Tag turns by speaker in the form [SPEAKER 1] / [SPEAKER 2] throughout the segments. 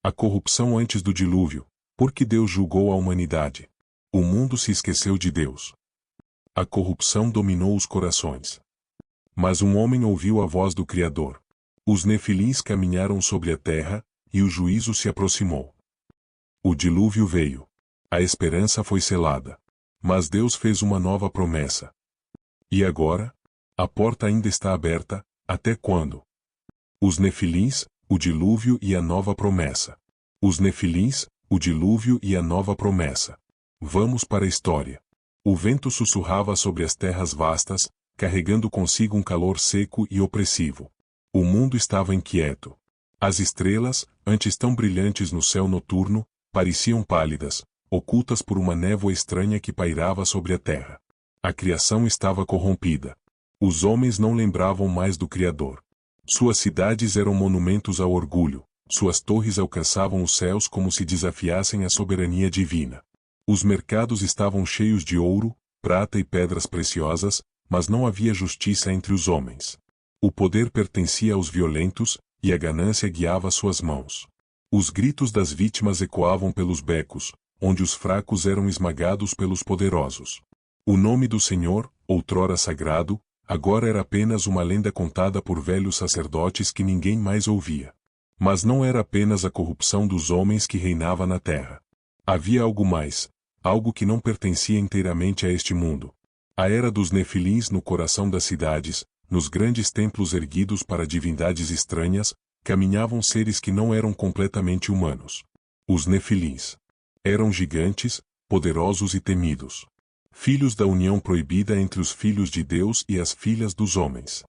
[SPEAKER 1] A corrupção antes do dilúvio, porque Deus julgou a humanidade. O mundo se esqueceu de Deus. A corrupção dominou os corações. Mas um homem ouviu a voz do Criador. Os nefilins caminharam sobre a terra, e o juízo se aproximou. O dilúvio veio. A esperança foi selada. Mas Deus fez uma nova promessa. E agora? A porta ainda está aberta, até quando? Os nefilins, o dilúvio e a nova promessa. Os nefilins, o dilúvio e a nova promessa. Vamos para a história. O vento sussurrava sobre as terras vastas, carregando consigo um calor seco e opressivo. O mundo estava inquieto. As estrelas, antes tão brilhantes no céu noturno, pareciam pálidas, ocultas por uma névoa estranha que pairava sobre a terra. A criação estava corrompida. Os homens não lembravam mais do Criador. Suas cidades eram monumentos ao orgulho, suas torres alcançavam os céus como se desafiassem a soberania divina. Os mercados estavam cheios de ouro, prata e pedras preciosas, mas não havia justiça entre os homens. O poder pertencia aos violentos, e a ganância guiava suas mãos. Os gritos das vítimas ecoavam pelos becos, onde os fracos eram esmagados pelos poderosos. O nome do Senhor, outrora sagrado, agora era apenas uma lenda contada por velhos sacerdotes que ninguém mais ouvia. Mas não era apenas a corrupção dos homens que reinava na terra. Havia algo mais, algo que não pertencia inteiramente a este mundo. A era dos nefilins no coração das cidades, nos grandes templos erguidos para divindades estranhas, caminhavam seres que não eram completamente humanos. Os nefilins eram gigantes, poderosos e temidos. Filhos da união proibida entre os filhos de Deus e as filhas dos homens.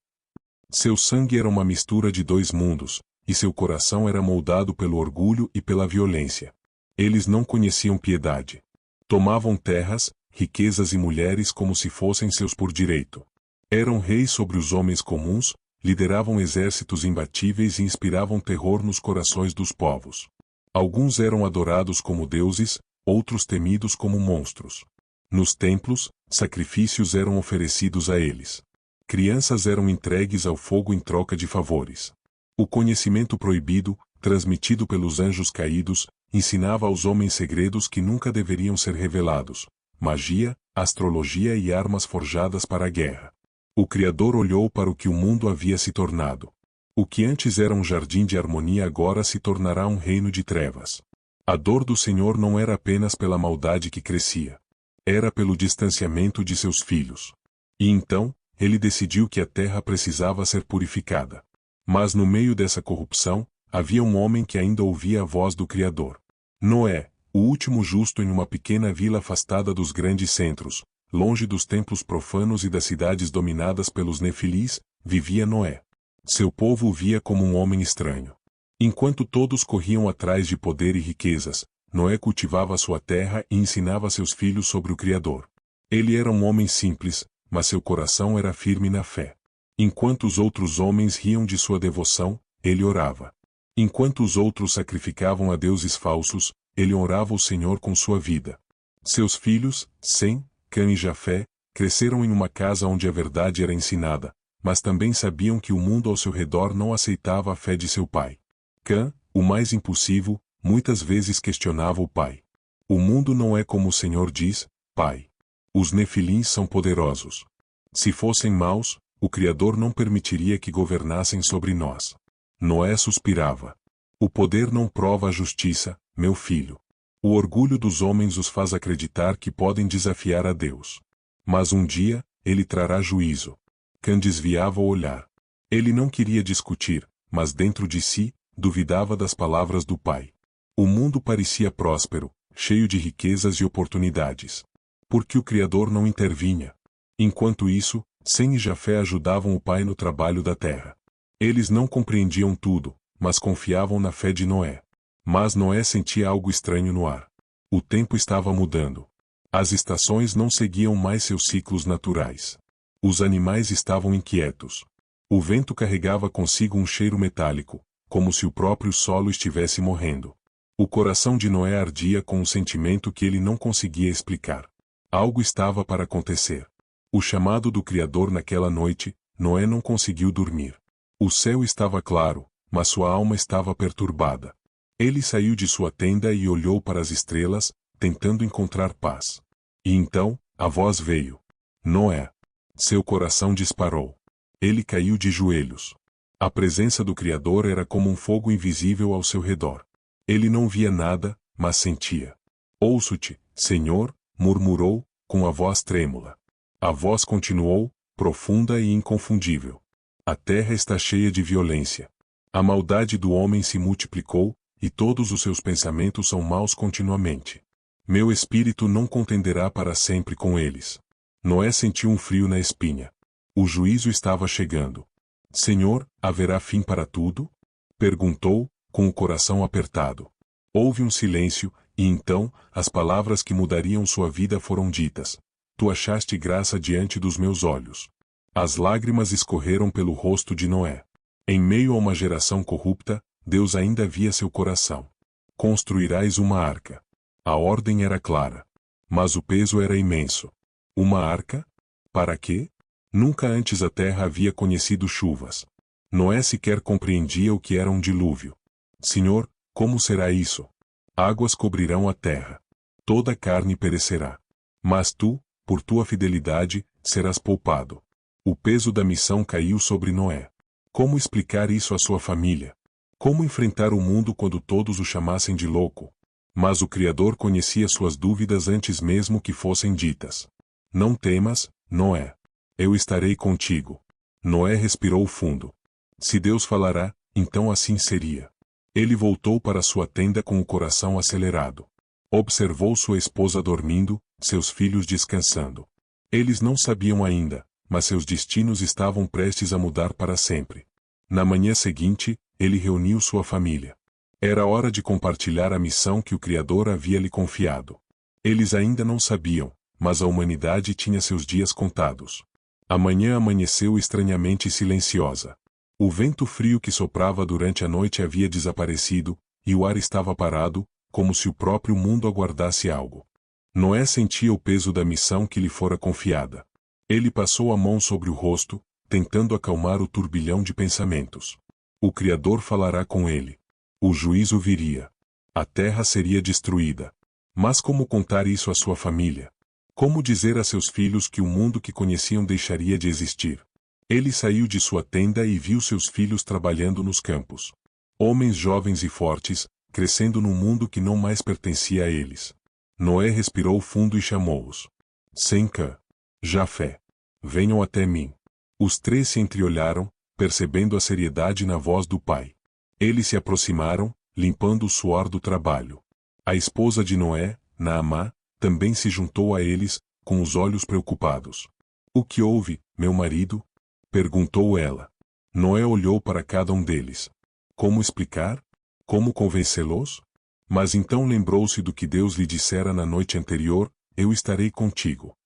[SPEAKER 1] Seu sangue era uma mistura de dois mundos, e seu coração era moldado pelo orgulho e pela violência. Eles não conheciam piedade. Tomavam terras, riquezas e mulheres como se fossem seus por direito. Eram reis sobre os homens comuns, lideravam exércitos imbatíveis e inspiravam terror nos corações dos povos. Alguns eram adorados como deuses, outros temidos como monstros. Nos templos, sacrifícios eram oferecidos a eles. Crianças eram entregues ao fogo em troca de favores. O conhecimento proibido, transmitido pelos anjos caídos, ensinava aos homens segredos que nunca deveriam ser revelados: magia, astrologia e armas forjadas para a guerra. O Criador olhou para o que o mundo havia se tornado. O que antes era um jardim de harmonia agora se tornará um reino de trevas. A dor do Senhor não era apenas pela maldade que crescia. Era pelo distanciamento de seus filhos. E então, ele decidiu que a terra precisava ser purificada. Mas no meio dessa corrupção, havia um homem que ainda ouvia a voz do Criador. Noé, o último justo em uma pequena vila afastada dos grandes centros, longe dos templos profanos e das cidades dominadas pelos nefilis, vivia Noé. Seu povo o via como um homem estranho. Enquanto todos corriam atrás de poder e riquezas, Noé cultivava sua terra e ensinava seus filhos sobre o Criador. Ele era um homem simples, mas seu coração era firme na fé. Enquanto os outros homens riam de sua devoção, ele orava. Enquanto os outros sacrificavam a deuses falsos, ele honrava o Senhor com sua vida. Seus filhos, Sem, Cã e Jafé, cresceram em uma casa onde a verdade era ensinada, mas também sabiam que o mundo ao seu redor não aceitava a fé de seu pai. Cã, o mais impulsivo, muitas vezes questionava o pai. O mundo não é como o Senhor diz, pai. Os nefilins são poderosos. Se fossem maus, o Criador não permitiria que governassem sobre nós. Noé suspirava. O poder não prova a justiça, meu filho. O orgulho dos homens os faz acreditar que podem desafiar a Deus. Mas um dia, ele trará juízo. Cã desviava o olhar. Ele não queria discutir, mas dentro de si, duvidava das palavras do pai. O mundo parecia próspero, cheio de riquezas e oportunidades. Porque o Criador não intervinha. Enquanto isso, Sem e Jafé ajudavam o pai no trabalho da terra. Eles não compreendiam tudo, mas confiavam na fé de Noé. Mas Noé sentia algo estranho no ar. O tempo estava mudando. As estações não seguiam mais seus ciclos naturais. Os animais estavam inquietos. O vento carregava consigo um cheiro metálico, como se o próprio solo estivesse morrendo. O coração de Noé ardia com um sentimento que ele não conseguia explicar. Algo estava para acontecer. O chamado do Criador naquela noite, Noé não conseguiu dormir. O céu estava claro, mas sua alma estava perturbada. Ele saiu de sua tenda e olhou para as estrelas, tentando encontrar paz. E então, a voz veio. Noé. Seu coração disparou. Ele caiu de joelhos. A presença do Criador era como um fogo invisível ao seu redor. Ele não via nada, mas sentia. Ouço-te, Senhor, murmurou, com a voz trêmula. A voz continuou, profunda e inconfundível. A terra está cheia de violência. A maldade do homem se multiplicou, e todos os seus pensamentos são maus continuamente. Meu espírito não contenderá para sempre com eles. Noé sentiu um frio na espinha. O juízo estava chegando. Senhor, haverá fim para tudo? Perguntou, com o coração apertado. Houve um silêncio, e então, as palavras que mudariam sua vida foram ditas. Tu achaste graça diante dos meus olhos. As lágrimas escorreram pelo rosto de Noé. Em meio a uma geração corrupta, Deus ainda via seu coração. Construirás uma arca. A ordem era clara. Mas o peso era imenso. Uma arca? Para quê? Nunca antes a terra havia conhecido chuvas. Noé sequer compreendia o que era um dilúvio. Senhor, como será isso? Águas cobrirão a terra. Toda a carne perecerá. Mas tu, por tua fidelidade, serás poupado. O peso da missão caiu sobre Noé. Como explicar isso à sua família? Como enfrentar o mundo quando todos o chamassem de louco? Mas o Criador conhecia suas dúvidas antes mesmo que fossem ditas. Não temas, Noé. Eu estarei contigo. Noé respirou fundo. Se Deus falará, então assim seria. Ele voltou para sua tenda com o coração acelerado. Observou sua esposa dormindo, seus filhos descansando. Eles não sabiam ainda, mas seus destinos estavam prestes a mudar para sempre. Na manhã seguinte, ele reuniu sua família. Era hora de compartilhar a missão que o Criador havia lhe confiado. Eles ainda não sabiam, mas a humanidade tinha seus dias contados. A manhã amanheceu estranhamente silenciosa. O vento frio que soprava durante a noite havia desaparecido, e o ar estava parado, como se o próprio mundo aguardasse algo. Noé sentia o peso da missão que lhe fora confiada. Ele passou a mão sobre o rosto, tentando acalmar o turbilhão de pensamentos. O Criador falará com ele. O juízo viria. A terra seria destruída. Mas como contar isso à sua família? Como dizer a seus filhos que o mundo que conheciam deixaria de existir? Ele saiu de sua tenda e viu seus filhos trabalhando nos campos. Homens jovens e fortes, crescendo num mundo que não mais pertencia a eles. Noé respirou fundo e chamou-os. Sem Cã. Jafé. Venham até mim. Os três se entreolharam, percebendo a seriedade na voz do pai. Eles se aproximaram, limpando o suor do trabalho. A esposa de Noé, Naamá, também se juntou a eles, com os olhos preocupados. O que houve, meu marido? Perguntou ela. Noé olhou para cada um deles. Como explicar? Como convencê-los? Mas então lembrou-se do que Deus lhe dissera na noite anterior, eu estarei contigo.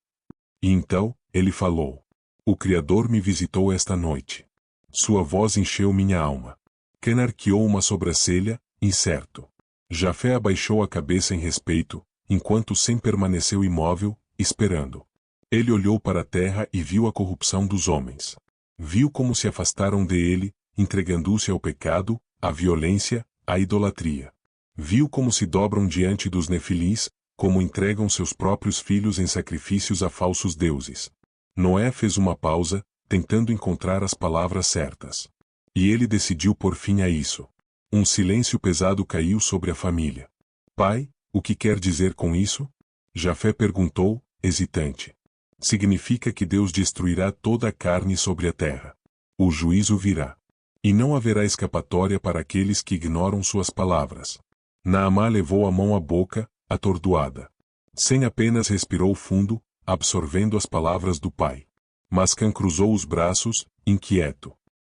[SPEAKER 1] E então, ele falou. O Criador me visitou esta noite. Sua voz encheu minha alma. Cã arqueou uma sobrancelha, incerto. Jafé abaixou a cabeça em respeito, enquanto Sem permaneceu imóvel, esperando. Ele olhou para a terra e viu a corrupção dos homens. Viu como se afastaram dele, entregando-se ao pecado, à violência, à idolatria. Viu como se dobram diante dos nefilis, como entregam seus próprios filhos em sacrifícios a falsos deuses. Noé fez uma pausa, tentando encontrar as palavras certas. E ele decidiu pôr fim a isso. Um silêncio pesado caiu sobre a família. Pai, o que quer dizer com isso? Jafé perguntou, hesitante. Significa que Deus destruirá toda a carne sobre a terra. O juízo virá. E não haverá escapatória para aqueles que ignoram suas palavras. Naamá levou a mão à boca, atordoada. Sem apenas respirou fundo, absorvendo as palavras do pai. Mas Cã cruzou os braços, inquieto.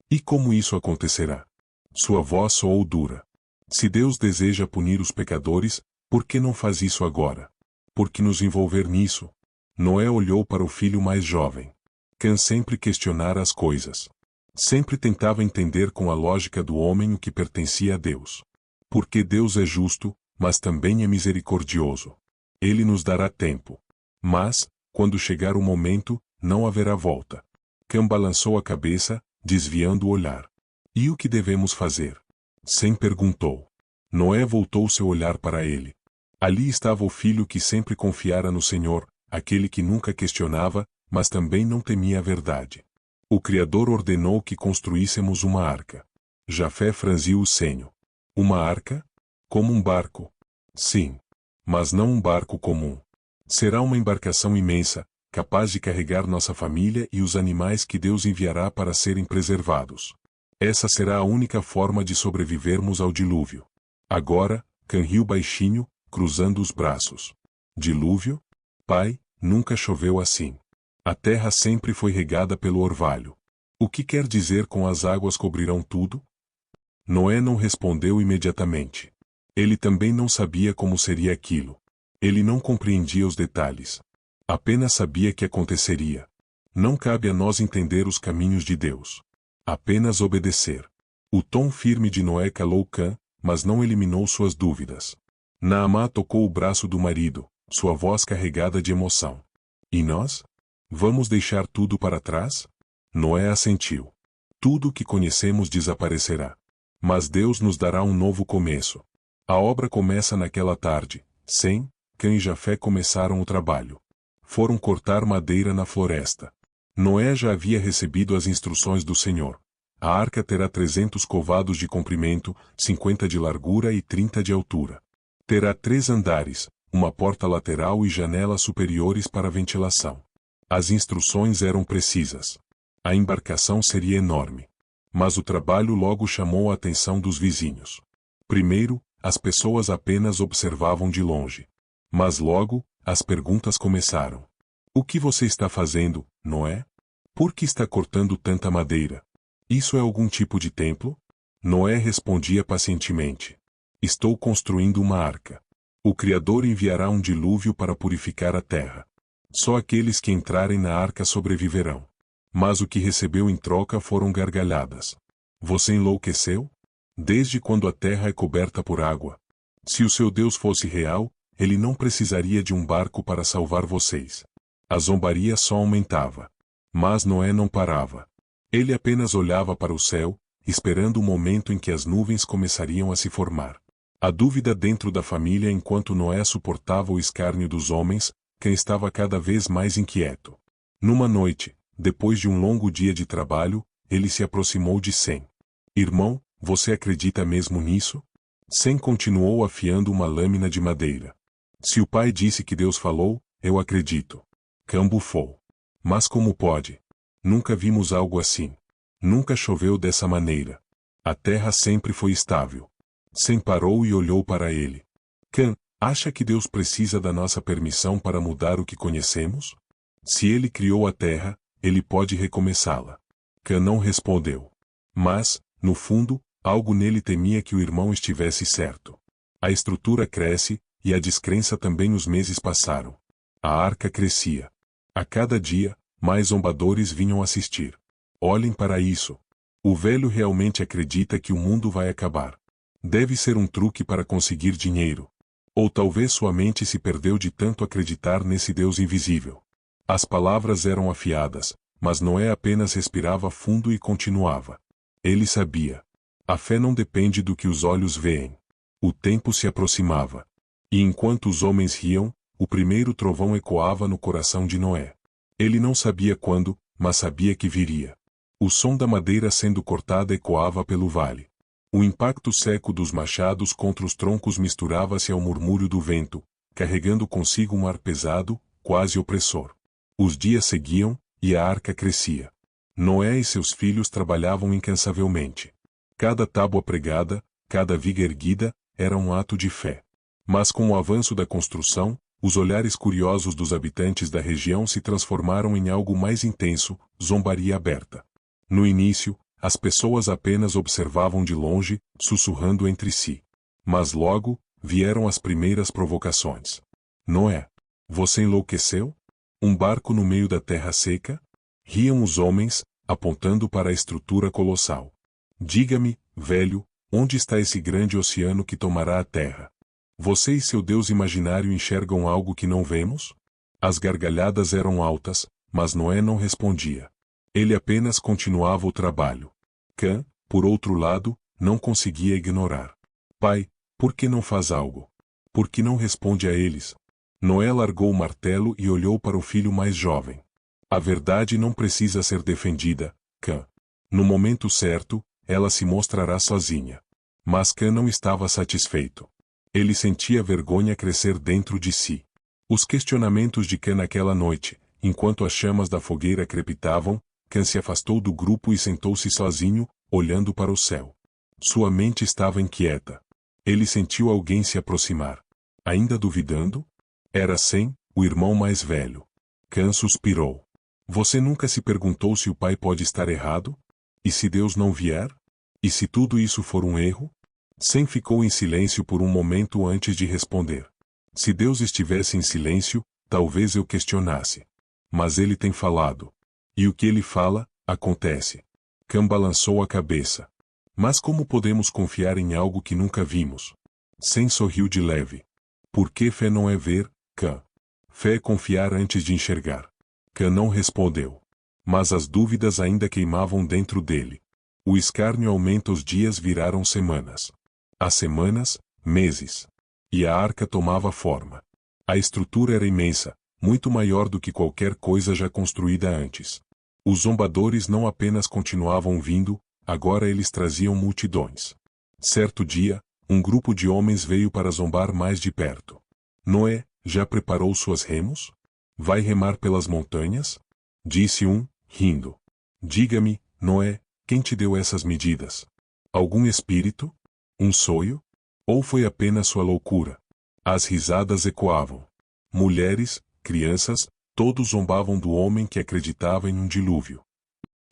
[SPEAKER 1] E como isso acontecerá? Sua voz soou dura. Se Deus deseja punir os pecadores, por que não faz isso agora? Por que nos envolver nisso? Noé olhou para o filho mais jovem. Cã sempre questionara as coisas. Sempre tentava entender com a lógica do homem o que pertencia a Deus. Porque Deus é justo, mas também é misericordioso. Ele nos dará tempo. Mas, quando chegar o momento, não haverá volta. Cã balançou a cabeça, desviando o olhar. E o que devemos fazer? Sem perguntou. Noé voltou seu olhar para ele. Ali estava o filho que sempre confiara no Senhor, aquele que nunca questionava, mas também não temia a verdade. O Criador ordenou que construíssemos uma arca. Jafé franziu o senho. Uma arca? Como um barco. Sim. Mas não um barco comum. Será uma embarcação imensa, capaz de carregar nossa família e os animais que Deus enviará para serem preservados. Essa será a única forma de sobrevivermos ao dilúvio. Agora, Cã riu baixinho, cruzando os braços. Dilúvio? Pai, nunca choveu assim. A terra sempre foi regada pelo orvalho. O que quer dizer com as águas cobrirão tudo? Noé não respondeu imediatamente. Ele também não sabia como seria aquilo. Ele não compreendia os detalhes. Apenas sabia que aconteceria. Não cabe a nós entender os caminhos de Deus. Apenas obedecer. O tom firme de Noé calou Cã, mas não eliminou suas dúvidas. Naamá tocou o braço do marido, sua voz carregada de emoção. E nós? Vamos deixar tudo para trás? Noé assentiu. Tudo o que conhecemos desaparecerá. Mas Deus nos dará um novo começo. A obra começa naquela tarde. Sem, Cã e Jafé começaram o trabalho. Foram cortar madeira na floresta. Noé já havia recebido as instruções do Senhor. A arca terá 300 covados de comprimento, 50 de largura e 30 de altura. Terá 3 andares, uma porta lateral e janelas superiores para ventilação. As instruções eram precisas. A embarcação seria enorme. Mas o trabalho logo chamou a atenção dos vizinhos. Primeiro, as pessoas apenas observavam de longe. Mas logo, as perguntas começaram. O que você está fazendo, Noé? Por que está cortando tanta madeira? Isso é algum tipo de templo? Noé respondia pacientemente. Estou construindo uma arca. O Criador enviará um dilúvio para purificar a terra. Só aqueles que entrarem na arca sobreviverão. Mas o que recebeu em troca foram gargalhadas. Você enlouqueceu? Desde quando a terra é coberta por água? Se o seu Deus fosse real, ele não precisaria de um barco para salvar vocês. A zombaria só aumentava. Mas Noé não parava. Ele apenas olhava para o céu, esperando o momento em que as nuvens começariam a se formar. A dúvida dentro da família enquanto Noé suportava o escárnio dos homens, Cã estava cada vez mais inquieto. Numa noite, depois de um longo dia de trabalho, ele se aproximou de Sem. Irmão, você acredita mesmo nisso? Sem continuou afiando uma lâmina de madeira. Se o pai disse que Deus falou, eu acredito. Cã bufou. Mas como pode? Nunca vimos algo assim. Nunca choveu dessa maneira. A terra sempre foi estável. Sem parou e olhou para ele. Cã, acha que Deus precisa da nossa permissão para mudar o que conhecemos? Se ele criou a terra, ele pode recomeçá-la. Cã não respondeu. Mas, no fundo, algo nele temia que o irmão estivesse certo. A estrutura cresce, e a descrença também. Os meses passaram. A arca crescia. A cada dia, mais zombadores vinham assistir. Olhem para isso. O velho realmente acredita que o mundo vai acabar. Deve ser um truque para conseguir dinheiro. Ou talvez sua mente se perdeu de tanto acreditar nesse Deus invisível. As palavras eram afiadas, mas Noé apenas respirava fundo e continuava. Ele sabia. A fé não depende do que os olhos veem. O tempo se aproximava. E enquanto os homens riam, o primeiro trovão ecoava no coração de Noé. Ele não sabia quando, mas sabia que viria. O som da madeira sendo cortada ecoava pelo vale. O impacto seco dos machados contra os troncos misturava-se ao murmúrio do vento, carregando consigo um ar pesado, quase opressor. Os dias seguiam, e a arca crescia. Noé e seus filhos trabalhavam incansavelmente. Cada tábua pregada, cada viga erguida, era um ato de fé. Mas com o avanço da construção, os olhares curiosos dos habitantes da região se transformaram em algo mais intenso, zombaria aberta. No início, as pessoas apenas observavam de longe, sussurrando entre si. Mas logo, vieram as primeiras provocações. Noé, você enlouqueceu? Um barco no meio da terra seca? Riam os homens, apontando para a estrutura colossal. Diga-me, velho, onde está esse grande oceano que tomará a terra? Você e seu Deus imaginário enxergam algo que não vemos? As gargalhadas eram altas, mas Noé não respondia. Ele apenas continuava o trabalho. Cã, por outro lado, não conseguia ignorar. Pai, Por que não faz algo? Por que não responde a eles? Noé largou o martelo e olhou para o filho mais jovem. A verdade não precisa ser defendida, Cã. No momento certo, ela se mostrará sozinha. Mas Cã não estava satisfeito. Ele sentia vergonha crescer dentro de si. Os questionamentos de Cã naquela noite, enquanto as chamas da fogueira crepitavam, Cã se afastou do grupo e sentou-se sozinho, olhando para o céu. Sua mente estava inquieta. Ele sentiu alguém se aproximar. Ainda duvidando? Era Sem, o irmão mais velho. Cã suspirou. Você nunca se perguntou se o pai pode estar errado? E se Deus não vier? E se tudo isso for um erro? Sem ficou em silêncio por um momento antes de responder. Se Deus estivesse em silêncio, talvez eu questionasse. Mas ele tem falado. E o que ele fala, acontece. Cã balançou a cabeça. Mas como podemos confiar em algo que nunca vimos? Sem sorriu de leve. Porque fé não é ver, Cã. Fé é confiar antes de enxergar. Cã não respondeu. Mas as dúvidas ainda queimavam dentro dele. O escárnio aumenta, os dias viraram semanas. As semanas, meses. E a arca tomava forma. A estrutura era imensa, muito maior do que qualquer coisa já construída antes. Os zombadores não apenas continuavam vindo, agora eles traziam multidões. Certo dia, um grupo de homens veio para zombar mais de perto. Noé, já preparou suas remos? Vai remar pelas montanhas? Disse um, rindo. Diga-me, Noé, quem te deu essas medidas? Algum espírito? Um sonho? Ou foi apenas sua loucura? As risadas ecoavam. Mulheres, crianças, todos zombavam do homem que acreditava em um dilúvio.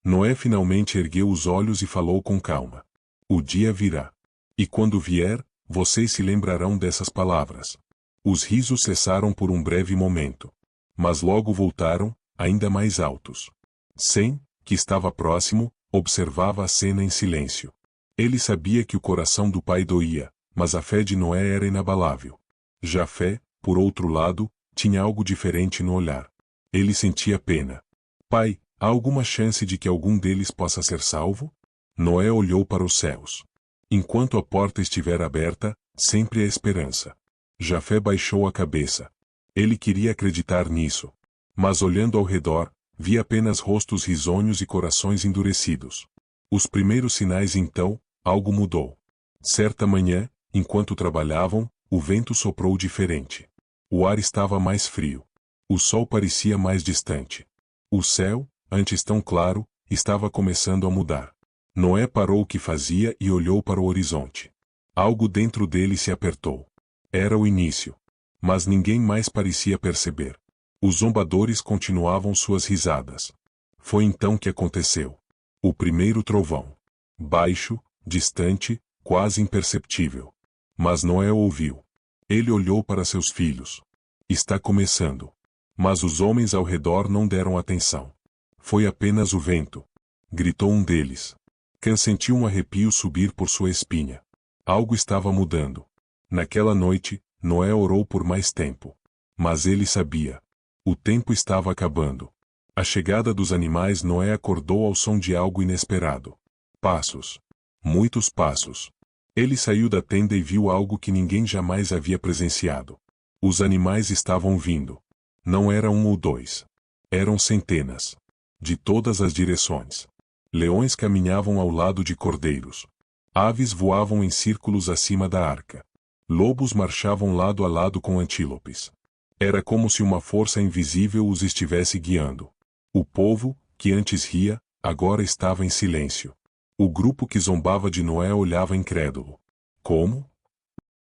[SPEAKER 1] Noé finalmente ergueu os olhos e falou com calma. O dia virá. E quando vier, vocês se lembrarão dessas palavras. Os risos cessaram por um breve momento. Mas logo voltaram, ainda mais altos. Sem, que estava próximo, observava a cena em silêncio. Ele sabia que o coração do pai doía, mas a fé de Noé era inabalável. Jafé, por outro lado, tinha algo diferente no olhar. Ele sentia pena. Pai, há alguma chance de que algum deles possa ser salvo? Noé olhou para os céus. Enquanto a porta estiver aberta, sempre há esperança. Jafé baixou a cabeça. Ele queria acreditar nisso. Mas olhando ao redor, via apenas rostos risonhos e corações endurecidos. Os primeiros sinais então, algo mudou. Certa manhã, enquanto trabalhavam, o vento soprou diferente. O ar estava mais frio. O sol parecia mais distante. O céu, antes tão claro, estava começando a mudar. Noé parou o que fazia e olhou para o horizonte. Algo dentro dele se apertou. Era o início. Mas ninguém mais parecia perceber. Os zombadores continuavam suas risadas. Foi então que aconteceu. O primeiro trovão. Baixo, distante, quase imperceptível. Mas Noé ouviu. Ele olhou para seus filhos. Está começando. Mas os homens ao redor não deram atenção. Foi apenas o vento. Gritou um deles. Cã sentiu um arrepio subir por sua espinha. Algo estava mudando. Naquela noite, Noé orou por mais tempo. Mas ele sabia. O tempo estava acabando. A chegada dos animais, Noé acordou ao som de algo inesperado. Passos. Muitos passos. Ele saiu da tenda e viu algo que ninguém jamais havia presenciado. Os animais estavam vindo. Não era um ou dois. Eram centenas. De todas as direções. Leões caminhavam ao lado de cordeiros. Aves voavam em círculos acima da arca. Lobos marchavam lado a lado com antílopes. Era como se uma força invisível os estivesse guiando. O povo, que antes ria, agora estava em silêncio. O grupo que zombava de Noé olhava incrédulo. Como?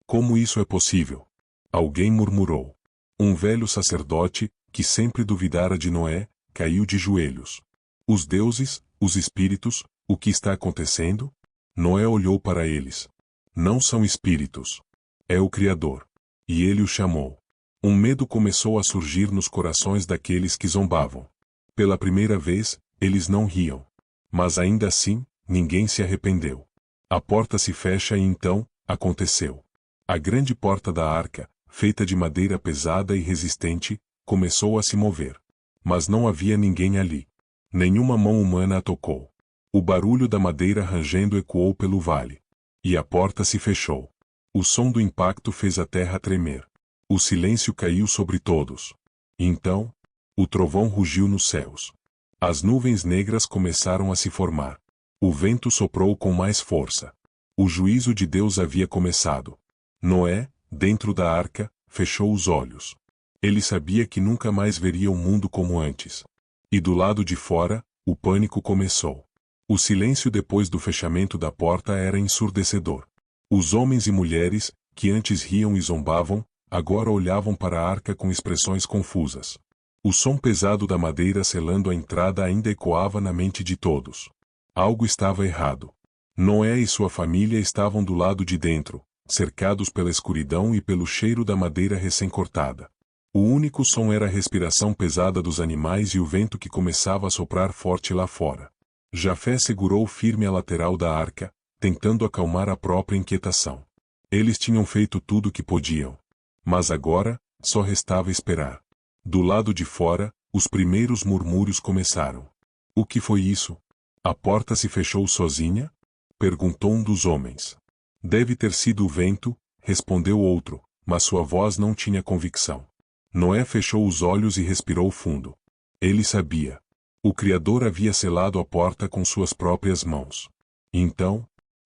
[SPEAKER 1] Como isso é possível? Alguém murmurou. Um velho sacerdote, que sempre duvidara de Noé, caiu de joelhos. Os deuses, os espíritos, o que está acontecendo? Noé olhou para eles. Não são espíritos. É o Criador. E ele o chamou. Um medo começou a surgir nos corações daqueles que zombavam. Pela primeira vez, eles não riam. Mas ainda assim, ninguém se arrependeu. A porta se fecha e então, aconteceu. A grande porta da arca, feita de madeira pesada e resistente, começou a se mover. Mas não havia ninguém ali. Nenhuma mão humana a tocou. O barulho da madeira rangendo ecoou pelo vale. E a porta se fechou. O som do impacto fez a terra tremer. O silêncio caiu sobre todos. Então, o trovão rugiu nos céus. As nuvens negras começaram a se formar. O vento soprou com mais força. O juízo de Deus havia começado. Noé, dentro da arca, fechou os olhos. Ele sabia que nunca mais veria o mundo como antes. E do lado de fora, o pânico começou. O silêncio depois do fechamento da porta era ensurdecedor. Os homens e mulheres, que antes riam e zombavam, agora olhavam para a arca com expressões confusas. O som pesado da madeira selando a entrada ainda ecoava na mente de todos. Algo estava errado. Noé e sua família estavam do lado de dentro, cercados pela escuridão e pelo cheiro da madeira recém-cortada. O único som era a respiração pesada dos animais e o vento que começava a soprar forte lá fora. Jafé segurou firme a lateral da arca, tentando acalmar a própria inquietação. Eles tinham feito tudo o que podiam. Mas agora, só restava esperar. Do lado de fora, os primeiros murmúrios começaram. O que foi isso? A porta se fechou sozinha? Perguntou um dos homens. Deve ter sido o vento, respondeu outro, mas sua voz não tinha convicção. Noé fechou os olhos e respirou fundo. Ele sabia. O Criador havia selado a porta com suas próprias mãos. Então,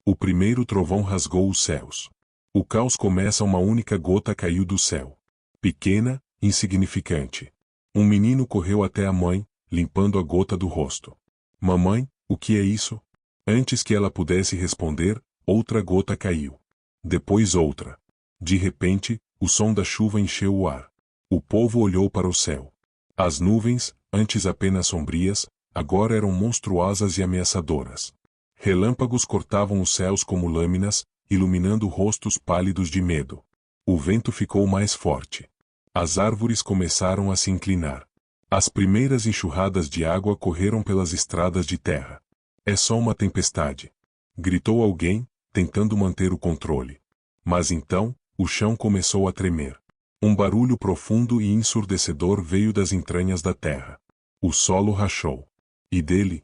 [SPEAKER 1] o primeiro trovão rasgou os céus. O caos começa, uma única gota caiu do céu. Pequena, insignificante. Um menino correu até a mãe, limpando a gota do rosto. Mamãe, o que é isso? Antes que ela pudesse responder, outra gota caiu. Depois outra. De repente, o som da chuva encheu o ar. O povo olhou para o céu. As nuvens, antes apenas sombrias, agora eram monstruosas e ameaçadoras. Relâmpagos cortavam os céus como lâminas, iluminando rostos pálidos de medo. O vento ficou mais forte. As árvores começaram a se inclinar. As primeiras enxurradas de água correram pelas estradas de terra. É só uma tempestade, gritou alguém, tentando manter o controle. Mas então, o chão começou a tremer. Um barulho profundo e ensurdecedor veio das entranhas da terra. O solo rachou. E dele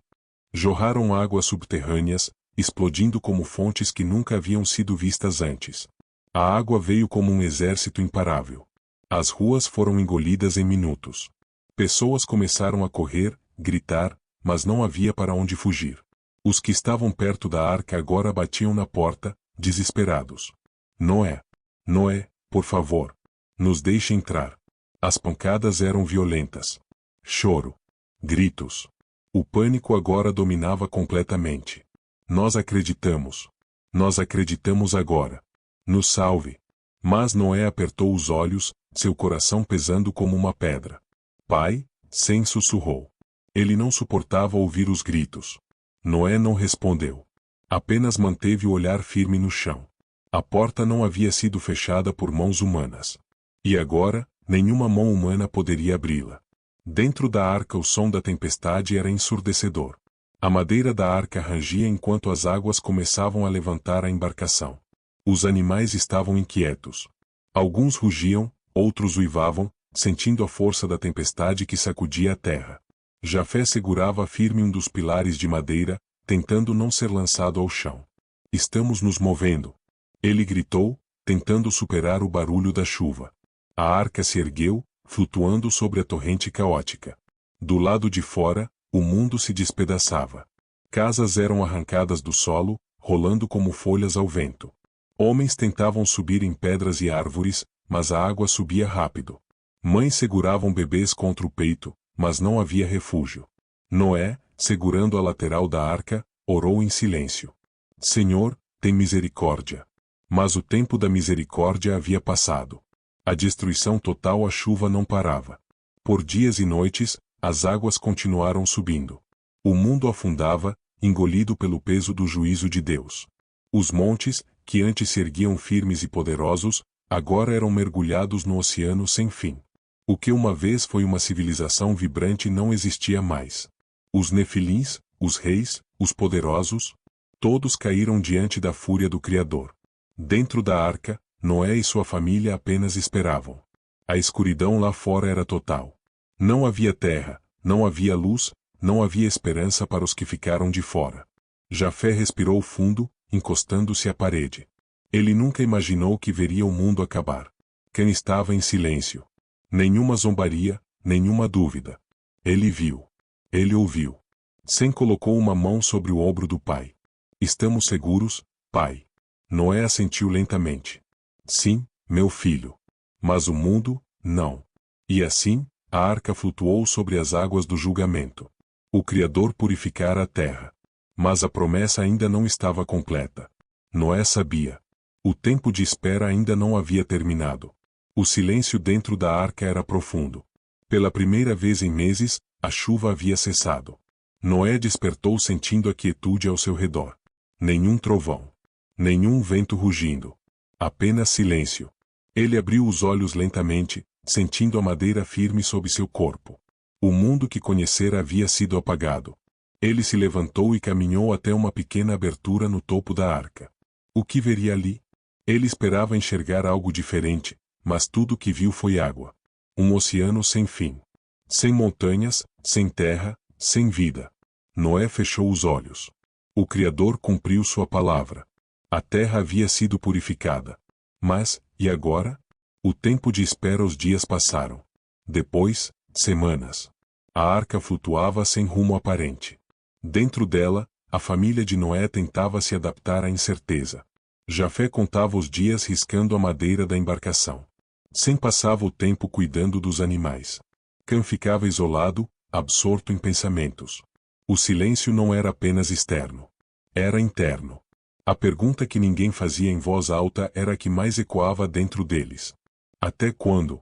[SPEAKER 1] jorraram águas subterrâneas, explodindo como fontes que nunca haviam sido vistas antes. A água veio como um exército imparável. As ruas foram engolidas em minutos. Pessoas começaram a correr, gritar, mas não havia para onde fugir. Os que estavam perto da arca agora batiam na porta, desesperados. Noé! Noé, por favor! Nos deixe entrar. As pancadas eram violentas. Choro. Gritos. O pânico agora dominava completamente. Nós acreditamos. Nós acreditamos agora. Nos salve. Mas Noé apertou os olhos, seu coração pesando como uma pedra. Pai, Sem sussurrou. Ele não suportava ouvir os gritos. Noé não respondeu. Apenas manteve o olhar firme no chão. A porta não havia sido fechada por mãos humanas. E agora, nenhuma mão humana poderia abri-la. Dentro da arca o som da tempestade era ensurdecedor. A madeira da arca rangia enquanto as águas começavam a levantar a embarcação. Os animais estavam inquietos. Alguns rugiam, outros uivavam, sentindo a força da tempestade que sacudia a terra. Jafé segurava firme um dos pilares de madeira, tentando não ser lançado ao chão. Estamos nos movendo. Ele gritou, tentando superar o barulho da chuva. A arca se ergueu, flutuando sobre a torrente caótica. Do lado de fora, o mundo se despedaçava. Casas eram arrancadas do solo, rolando como folhas ao vento. Homens tentavam subir em pedras e árvores, mas a água subia rápido. Mães seguravam bebês contra o peito, mas não havia refúgio. Noé, segurando a lateral da arca, orou em silêncio. Senhor, tem misericórdia. Mas o tempo da misericórdia havia passado. A destruição total, a chuva não parava. Por dias e noites, as águas continuaram subindo. O mundo afundava, engolido pelo peso do juízo de Deus. Os montes, que antes se erguiam firmes e poderosos, agora eram mergulhados no oceano sem fim. O que uma vez foi uma civilização vibrante não existia mais. Os nefilins, os reis, os poderosos, todos caíram diante da fúria do Criador. Dentro da arca, Noé e sua família apenas esperavam. A escuridão lá fora era total. Não havia terra, não havia luz, não havia esperança para os que ficaram de fora. Jafé respirou fundo, encostando-se à parede. Ele nunca imaginou que veria o mundo acabar. Cã estava em silêncio. Nenhuma zombaria, nenhuma dúvida. Ele viu. Ele ouviu. Sem colocou uma mão sobre o ombro do pai. Estamos seguros, pai? Noé assentiu lentamente. Sim, meu filho. Mas o mundo, não. E assim, a arca flutuou sobre as águas do julgamento. O Criador purificara a terra. Mas a promessa ainda não estava completa. Noé sabia. O tempo de espera ainda não havia terminado. O silêncio dentro da arca era profundo. Pela primeira vez em meses, a chuva havia cessado. Noé despertou sentindo a quietude ao seu redor. Nenhum trovão. Nenhum vento rugindo. Apenas silêncio. Ele abriu os olhos lentamente, sentindo a madeira firme sob seu corpo. O mundo que conhecera havia sido apagado. Ele se levantou e caminhou até uma pequena abertura no topo da arca. O que veria ali? Ele esperava enxergar algo diferente, mas tudo o que viu foi água. Um oceano sem fim. Sem montanhas, sem terra, sem vida. Noé fechou os olhos. O Criador cumpriu sua palavra. A terra havia sido purificada. Mas, e agora? O tempo de espera, os dias passaram. Depois, semanas. A arca flutuava sem rumo aparente. Dentro dela, a família de Noé tentava se adaptar à incerteza. Jafé contava os dias riscando a madeira da embarcação. Sem passava o tempo cuidando dos animais. Cã ficava isolado, absorto em pensamentos. O silêncio não era apenas externo. Era interno. A pergunta que ninguém fazia em voz alta era a que mais ecoava dentro deles. Até quando?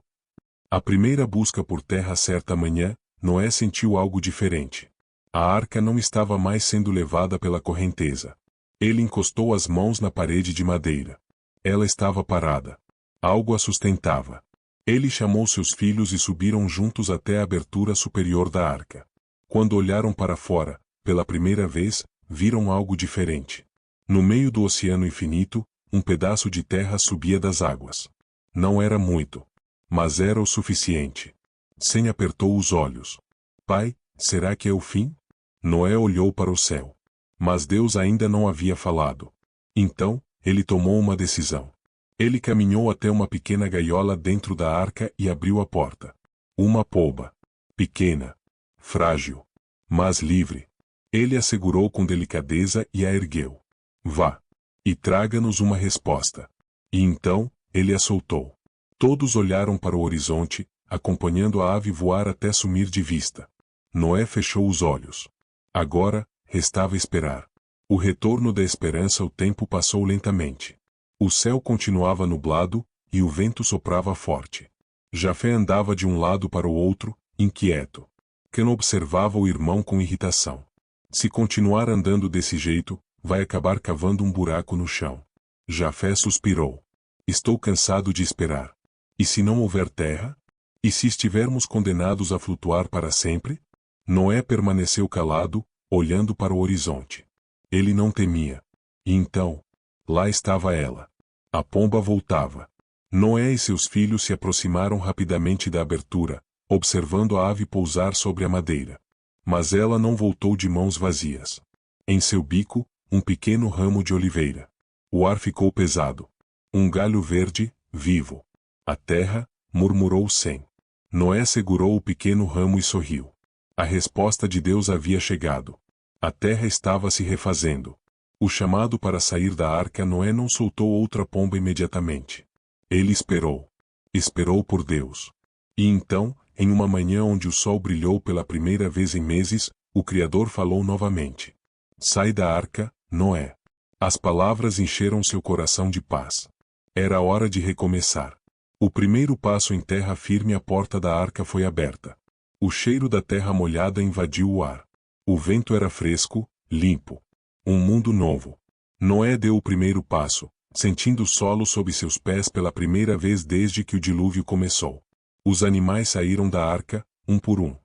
[SPEAKER 1] A primeira busca por terra certa manhã, Noé sentiu algo diferente. A arca não estava mais sendo levada pela correnteza. Ele encostou as mãos na parede de madeira. Ela estava parada. Algo a sustentava. Ele chamou seus filhos e subiram juntos até a abertura superior da arca. Quando olharam para fora, pela primeira vez, viram algo diferente. No meio do oceano infinito, um pedaço de terra subia das águas. Não era muito, mas era o suficiente. Sem apertou os olhos. Pai, será que é o fim? Noé olhou para o céu. Mas Deus ainda não havia falado. Então, ele tomou uma decisão. Ele caminhou até uma pequena gaiola dentro da arca e abriu a porta. Uma polba. Pequena. Frágil. Mas livre. Ele a segurou com delicadeza e a ergueu. Vá. E traga-nos uma resposta. E então, ele a soltou. Todos olharam para o horizonte, acompanhando a ave voar até sumir de vista. Noé fechou os olhos. Agora, restava esperar. O retorno da esperança. O tempo passou lentamente. O céu continuava nublado, e o vento soprava forte. Jafé andava de um lado para o outro, inquieto. Cã observava o irmão com irritação. Se continuar andando desse jeito, vai acabar cavando um buraco no chão. Jafé suspirou. Estou cansado de esperar. E se não houver terra? E se estivermos condenados a flutuar para sempre? Noé permaneceu calado, olhando para o horizonte. Ele não temia. E então, lá estava ela. A pomba voltava. Noé e seus filhos se aproximaram rapidamente da abertura, observando a ave pousar sobre a madeira. Mas ela não voltou de mãos vazias. Em seu bico, um pequeno ramo de oliveira. O ar ficou pesado. Um galho verde, vivo. A terra, murmurou Sem. Noé segurou o pequeno ramo e sorriu. A resposta de Deus havia chegado. A terra estava se refazendo. O chamado para sair da arca. Noé não soltou outra pomba imediatamente. Ele esperou. Esperou por Deus. E então, em uma manhã onde o sol brilhou pela primeira vez em meses, o Criador falou novamente. Sai da arca, Noé. As palavras encheram seu coração de paz. Era hora de recomeçar. O primeiro passo em terra firme. A porta da arca foi aberta. O cheiro da terra molhada invadiu o ar. O vento era fresco, limpo. Um mundo novo. Noé deu o primeiro passo, sentindo o solo sob seus pés pela primeira vez desde que o dilúvio começou. Os animais saíram da arca, um por um.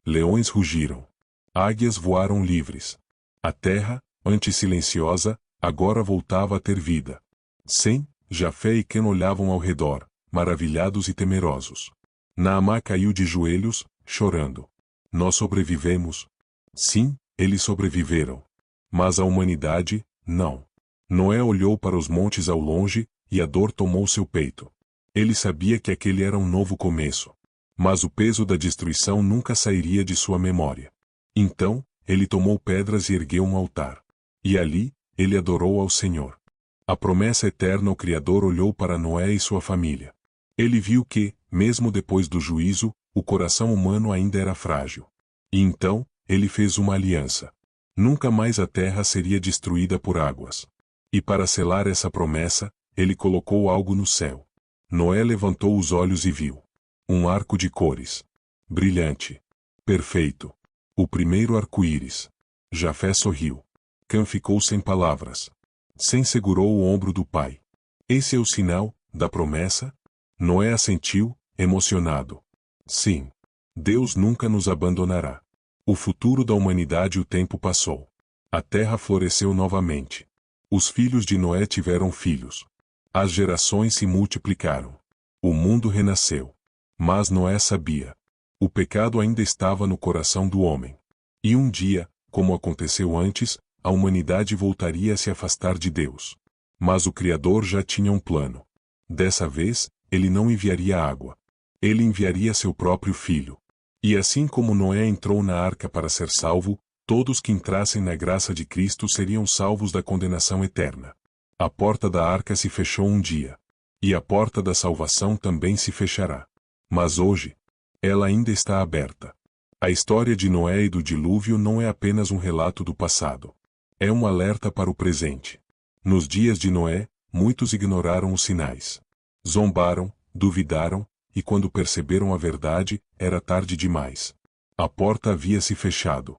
[SPEAKER 1] Leões rugiram. Águias voaram livres. A terra, antes silenciosa, agora voltava a ter vida. Sem, Jafé e Cã olhavam ao redor, maravilhados e temerosos. Naamá caiu de joelhos, chorando. Nós sobrevivemos. Sim, eles sobreviveram. Mas a humanidade, não. Noé olhou para os montes ao longe, e a dor tomou seu peito. Ele sabia que aquele era um novo começo. Mas o peso da destruição nunca sairia de sua memória. Então, ele tomou pedras e ergueu um altar. E ali, ele adorou ao Senhor. A promessa eterna o Criador olhou para Noé e sua família. Ele viu que, mesmo depois do juízo, o coração humano ainda era frágil. E então, ele fez uma aliança. Nunca mais a terra seria destruída por águas. E para selar essa promessa, ele colocou algo no céu. Noé levantou os olhos e viu um arco de cores. Brilhante. Perfeito. O primeiro arco-íris. Jafé sorriu. Cã ficou sem palavras. Sem segurou o ombro do pai. Esse é o sinal da promessa? Noé assentiu, emocionado. Sim. Deus nunca nos abandonará. O futuro da humanidade. O tempo passou. A terra floresceu novamente. Os filhos de Noé tiveram filhos. As gerações se multiplicaram. O mundo renasceu. Mas Noé sabia. O pecado ainda estava no coração do homem. E um dia, como aconteceu antes, a humanidade voltaria a se afastar de Deus. Mas o Criador já tinha um plano. Dessa vez, ele não enviaria água. Ele enviaria seu próprio filho. E assim como Noé entrou na arca para ser salvo, todos que entrassem na graça de Cristo seriam salvos da condenação eterna. A porta da arca se fechou um dia. E a porta da salvação também se fechará. Mas hoje, ela ainda está aberta. A história de Noé e do dilúvio não é apenas um relato do passado. É um alerta para o presente. Nos dias de Noé, muitos ignoraram os sinais. Zombaram, duvidaram, e quando perceberam a verdade, era tarde demais. A porta havia se fechado.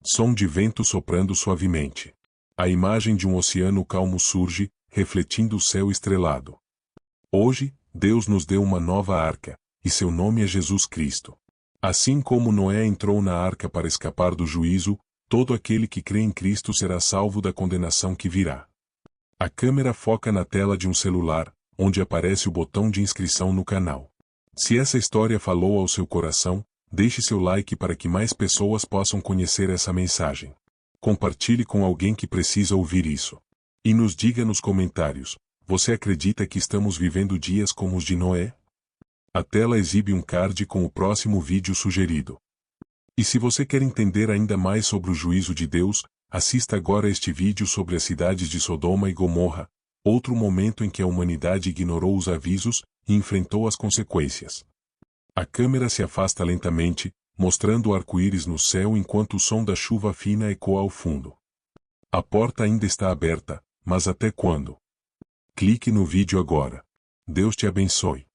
[SPEAKER 1] Som de vento soprando suavemente. A imagem de um oceano calmo surge, refletindo o céu estrelado. Hoje, Deus nos deu uma nova arca, e seu nome é Jesus Cristo. Assim como Noé entrou na arca para escapar do juízo, todo aquele que crê em Cristo será salvo da condenação que virá. A câmera foca na tela de um celular, onde aparece o botão de inscrição no canal. Se essa história falou ao seu coração, deixe seu like para que mais pessoas possam conhecer essa mensagem. Compartilhe com alguém que precisa ouvir isso. E nos diga nos comentários, você acredita que estamos vivendo dias como os de Noé? A tela exibe um card com o próximo vídeo sugerido. E se você quer entender ainda mais sobre o juízo de Deus, assista agora este vídeo sobre as cidades de Sodoma e Gomorra, outro momento em que a humanidade ignorou os avisos e enfrentou as consequências. A câmera se afasta lentamente, mostrando o arco-íris no céu enquanto o som da chuva fina ecoa ao fundo. A porta ainda está aberta, mas até quando? Clique no vídeo agora. Deus te abençoe.